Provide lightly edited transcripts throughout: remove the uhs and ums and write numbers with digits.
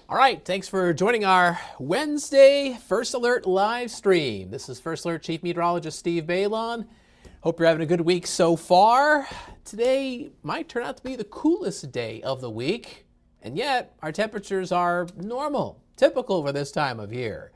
All right, thanks for joining our Wednesday First Alert live stream. This is First Alert Chief Meteorologist Steve Beylon. Hope you're having a good week so far. Today might turn out to be the coolest day of the week, and yet our temperatures are normal, typical for this time of year.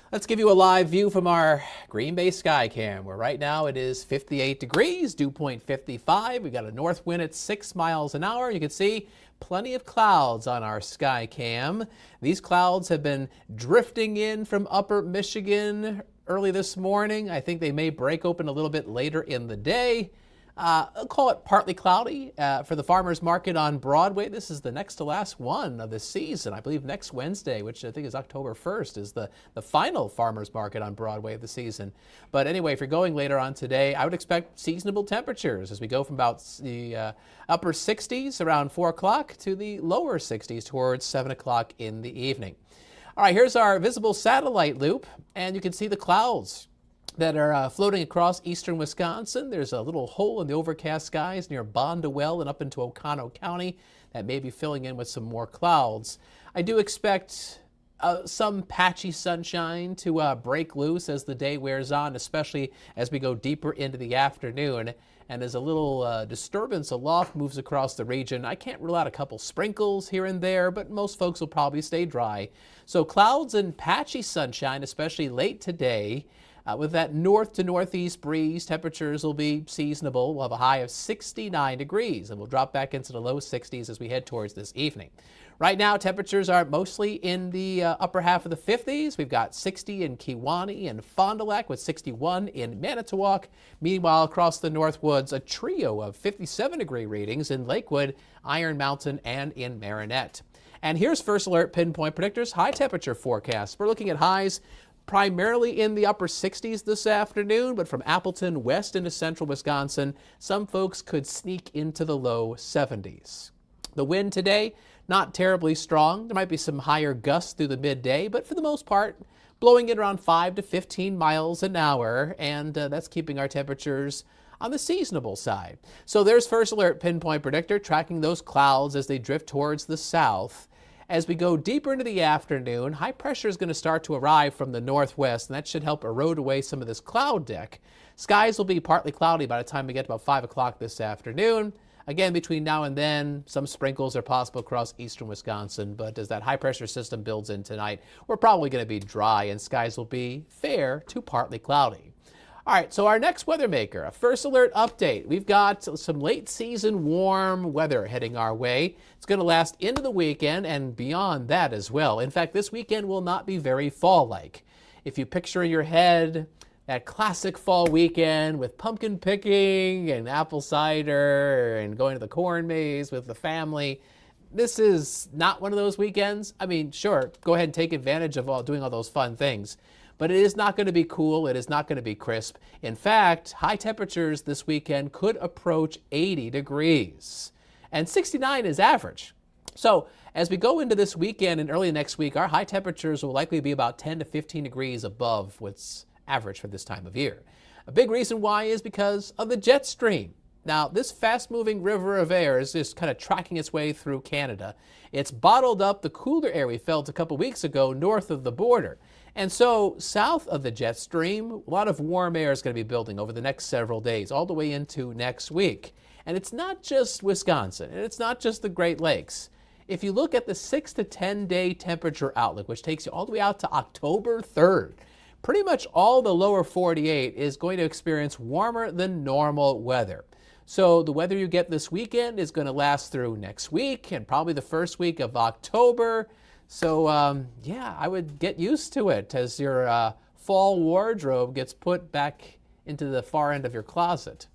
Let's give you a live view from our Green Bay Skycam, where right now it is 58 degrees, dew point 55. We've got a north wind at 6 miles an hour. You can see plenty of clouds on our Skycam. These clouds have been drifting in from upper Michigan early this morning. I think they may break open a little bit later in the day. I'll call it partly cloudy for the farmers market on Broadway. This is the next to last one of the season. I believe next Wednesday, which I think is October 1st, is the final farmers market on Broadway of the season. But anyway, if you're going later on today, I would expect seasonable temperatures as we go from about the upper 60s around 4 o'clock to the lower 60s towards 7 o'clock in the evening. All right, here's our visible satellite loop, and you can see the clouds that are floating across eastern Wisconsin. There's a little hole in the overcast skies near Bondwell and up into Oconto County that may be filling in with some more clouds. I do expect some patchy sunshine to break loose as the day wears on, especially as we go deeper into the afternoon. And as a little disturbance aloft moves across the region, I can't rule out a couple sprinkles here and there, but most folks will probably stay dry. So clouds and patchy sunshine, especially late today. With that north to northeast breeze, temperatures will be seasonable. We'll have a high of 69 degrees, and we'll drop back into the low 60s as we head towards this evening. Right now, temperatures are mostly in the upper half of the 50s. We've got 60 in Kewanee and Fond du Lac with 61 in Manitowoc. Meanwhile, across the Northwoods, a trio of 57-degree readings in Lakewood, Iron Mountain, and in Marinette. And here's First Alert Pinpoint Predictors high temperature forecast. We're looking at highs primarily in the upper 60s this afternoon, but from Appleton west into central Wisconsin, some folks could sneak into the low 70s. The wind today, not terribly strong. There might be some higher gusts through the midday, but for the most part, blowing in around 5 to 15 miles an hour, and that's keeping our temperatures on the seasonable side. So there's First Alert Pinpoint Predictor tracking those clouds as they drift towards the south. As we go deeper into the afternoon, high pressure is going to start to arrive from the northwest, and that should help erode away some of this cloud deck. Skies will be partly cloudy by the time we get to about 5 o'clock this afternoon. Again, between now and then, some sprinkles are possible across eastern Wisconsin, but as that high pressure system builds in tonight, we're probably going to be dry and skies will be fair to partly cloudy. All right, so our next weather maker, a First Alert update. We've got some late season warm weather heading our way. It's going to last into the weekend and beyond that as well. In fact, this weekend will not be very fall-like. If you picture in your head that classic fall weekend with pumpkin picking and apple cider and going to the corn maze with the family, this is not one of those weekends. I mean, sure, go ahead and take advantage of doing all those fun things. But it is not going to be cool. It is not going to be crisp. In fact, high temperatures this weekend could approach 80 degrees. And 69 is average. So as we go into this weekend and early next week, our high temperatures will likely be about 10 to 15 degrees above what's average for this time of year. A big reason why is because of the jet stream. Now, this fast-moving river of air is just kind of tracking its way through Canada. It's bottled up the cooler air we felt a couple weeks ago north of the border. And so south of the jet stream, a lot of warm air is going to be building over the next several days, all the way into next week. And it's not just Wisconsin, and it's not just the Great Lakes. If you look at the 6 to 10 day temperature outlook, which takes you all the way out to October 3rd, pretty much all the lower 48 is going to experience warmer than normal weather. So the weather you get this weekend is going to last through next week and probably the first week of October. So yeah, I would get used to it as your fall wardrobe gets put back into the far end of your closet.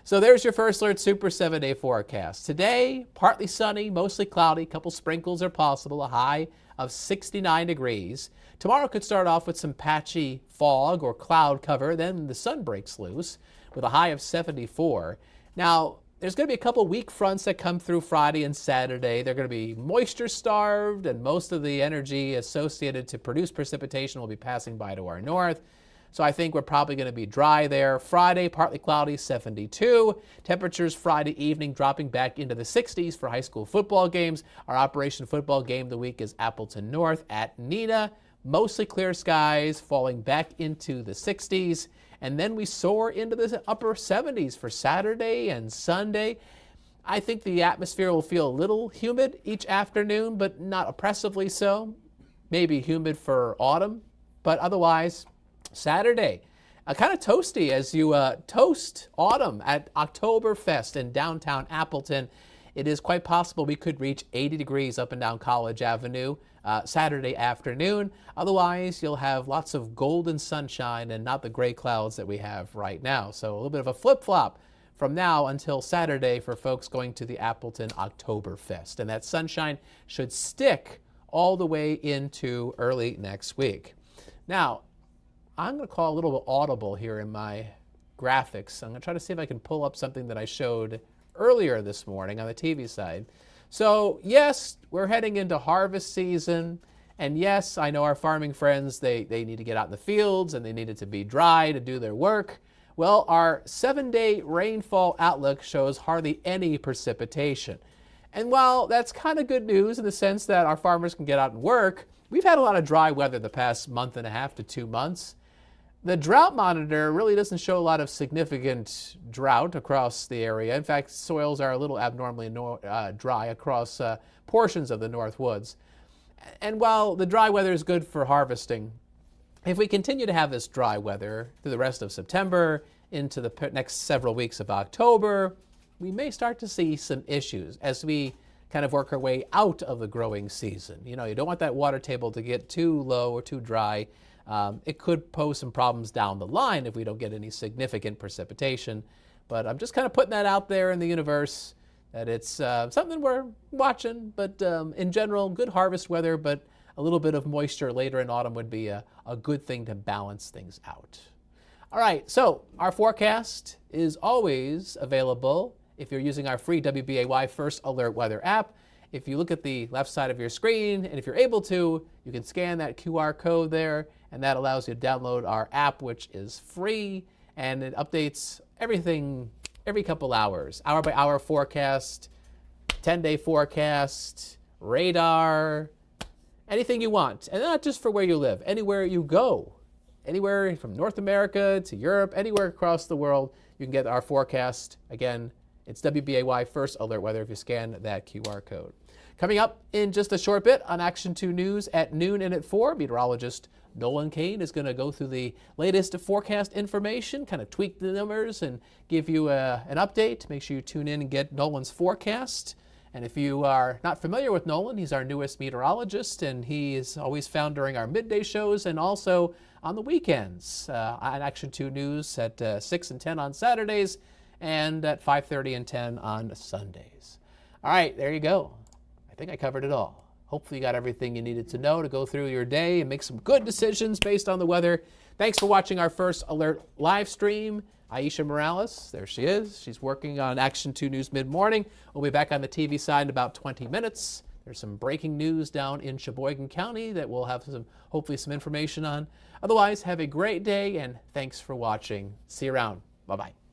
So there's your First Alert Super 7-day forecast. Today, partly sunny, mostly cloudy, a couple sprinkles are possible, a high of 69 degrees. Tomorrow could start off with some patchy fog or cloud cover, then the sun breaks loose with a high of 74. Now, there's going to be a couple weak fronts that come through Friday and Saturday. They're going to be moisture starved, and most of the energy associated to produce precipitation will be passing by to our north. So I think we're probably going to be dry there. Friday, partly cloudy, 72. Temperatures Friday evening dropping back into the 60s for high school football games. Our Operation Football game of the week is Appleton North at Neenah. Mostly clear skies, falling back into the 60s. And then we soar into the upper 70s for Saturday and Sunday. I think the atmosphere will feel a little humid each afternoon, but not oppressively so. Maybe humid for autumn, but otherwise, Saturday, kind of toasty as you toast autumn at Oktoberfest in downtown Appleton. It is quite possible we could reach 80 degrees up and down College Avenue Saturday afternoon. Otherwise, you'll have lots of golden sunshine and not the gray clouds that we have right now. So a little bit of a flip-flop from now until Saturday for folks going to the Appleton Oktoberfest. And that sunshine should stick all the way into early next week. Now, I'm going to call a little audible here in my graphics. I'm going to try to see if I can pull up something that I showed earlier this morning on the TV side. So yes, we're heading into harvest season. And yes, I know our farming friends, they need to get out in the fields and they need it to be dry to do their work. Well, our 7-day rainfall outlook shows hardly any precipitation. And while that's kind of good news in the sense that our farmers can get out and work, we've had a lot of dry weather the past month and a half to 2 months. The drought monitor really doesn't show a lot of significant drought across the area. In fact, soils are a little abnormally dry across portions of the North Woods. And while the dry weather is good for harvesting, if we continue to have this dry weather through the rest of September into the next several weeks of October, we may start to see some issues as we kind of work our way out of the growing season. You know, you don't want that water table to get too low or too dry. It could pose some problems down the line if we don't get any significant precipitation. But I'm just kind of putting that out there in the universe that it's something we're watching. But in general, good harvest weather, but a little bit of moisture later in autumn would be a good thing to balance things out. All right, so our forecast is always available if you're using our free WBAY First Alert Weather app. If you look at the left side of your screen, and if you're able to, you can scan that QR code there, and that allows you to download our app, which is free, and it updates everything every couple hours. Hour by hour forecast, 10-day forecast, radar, anything you want. And not just for where you live, anywhere you go. Anywhere from North America to Europe, anywhere across the world, you can get our forecast. Again, it's WBAY First Alert Weather if you scan that QR code. Coming up in just a short bit on Action 2 News at noon and at 4, meteorologist Nolan Kane is going to go through the latest forecast information, kind of tweak the numbers and give you an update. Make sure you tune in and get Nolan's forecast. And if you are not familiar with Nolan, he's our newest meteorologist, and he is always found during our midday shows and also on the weekends on Action 2 News at 6 and 10 on Saturdays and at 5:30 and 10 on Sundays. All right, there you go. I think I covered it all. Hopefully you got everything you needed to know to go through your day and make some good decisions based on the weather. Thanks for watching our First Alert live stream. Aisha Morales, there she is. She's working on Action 2 News mid-morning. We'll be back on the TV side in about 20 minutes. There's some breaking news down in Sheboygan County that we'll have hopefully some information on. Otherwise, have a great day and thanks for watching. See you around. Bye-bye.